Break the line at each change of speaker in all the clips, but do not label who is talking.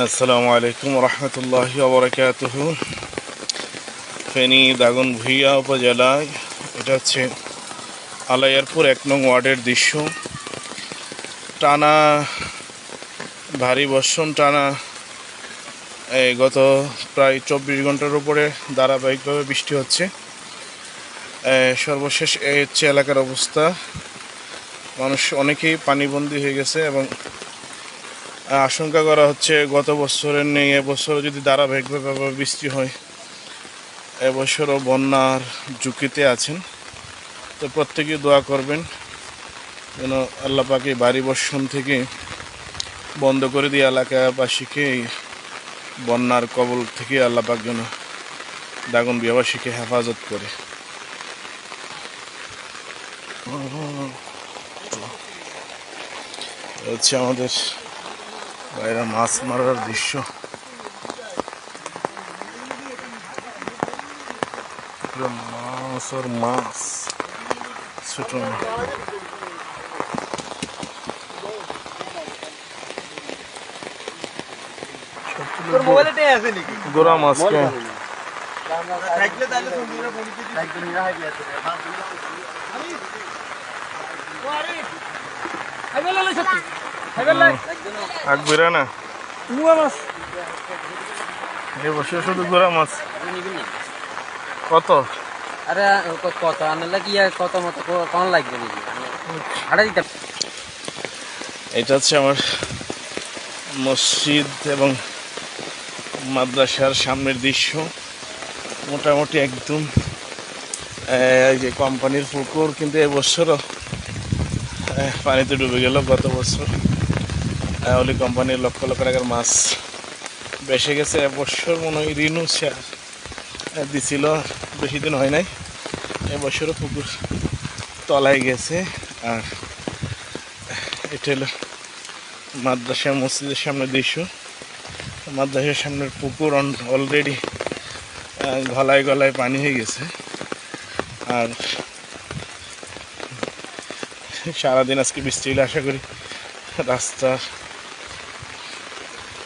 আসসালামু আলাইকুম রহমতুল্লাহি ওয়া বারাকাতুহু। ফেনী দাগনভূঞা উপজেলায় এটা হচ্ছে আলাইয়ারপুর ১ নং ওয়ার্ডের দৃশ্য। টানা ভারী বর্ষণ, টানা গত প্রায় ২৪ ঘন্টার উপরে ধারাবাহিকভাবে বৃষ্টি হচ্ছে। সর্বশেষ এই হচ্ছে এলাকার অবস্থা। মানুষ অনেকেই পানিবন্দী হয়ে গেছে এবং আশঙ্কা করা হচ্ছে গত বছরের নেই এবছরও যদি ধারাবাহিকভাবে বৃষ্টি হয়, এবছরও বন্যার ঝুঁকিতে আছেন। তো প্রত্যেকেই দোয়া করবেন যেন আল্লাহ পাক এই ভারী বর্ষণ থেকে বন্ধ করে দিয়ে এলাকাবাসীকে এই বন্যার কবল থেকে আল্লাহ পাক যেন দাগনভূঞাবাসীকে হেফাজত করে। হচ্ছে আমাদের বাইরে মাছ মারার দৃশ্য। মাছ আর মাছ, ছোট গোড়া মাছ আগবেরা না এ বসে শুধু গোড়া মাছ। কত?
আরে কত আনলে কি কত মতো কোন লাগবে নাকি ভাড়া দিতে।
এটা হচ্ছে আমার মসজিদ এবং মাদ্রাসার সামনের দৃশ্য। মোটামুটি একদম এই যে কোম্পানির পুকুর, কিন্তু এবছরও পানিতে ডুবে গেল। গত বছর ওলি কোম্পানির লক্ষ লক্ষ টাকার মাছ বেসে গেছে। এবছর মনে হয় ঋণও দিছিল, বেশি দিন হয় নাই। এবছরও পুকুর তলায় গেছে। আর এটা হলো মাদ্রাসা মসজিদের সামনের দৃশ্য। মাদ্রাসার সামনের পুকুর অলরেডি গলায় গলায় পানি হয়ে গেছে। আর সারাদিন আজকে বৃষ্টি হলে আশা করি রাস্তা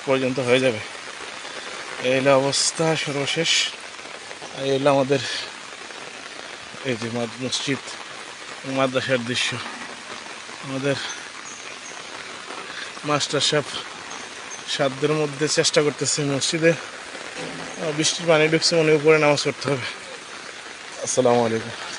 পর্যন্ত হয়ে যাবে। এই হলো অবস্থা সর্বশেষ। এই হলো আমাদের এই যে মসজিদ মাদ্রাসার দৃশ্য। আমাদের মাস্টার সাহেব সাধ্যের মধ্যে চেষ্টা করতেছে মসজিদে বৃষ্টির পানি ঢুকছে, মনে উপরে নামাজ পড়তে হবে। আসসালামু আলাইকুম।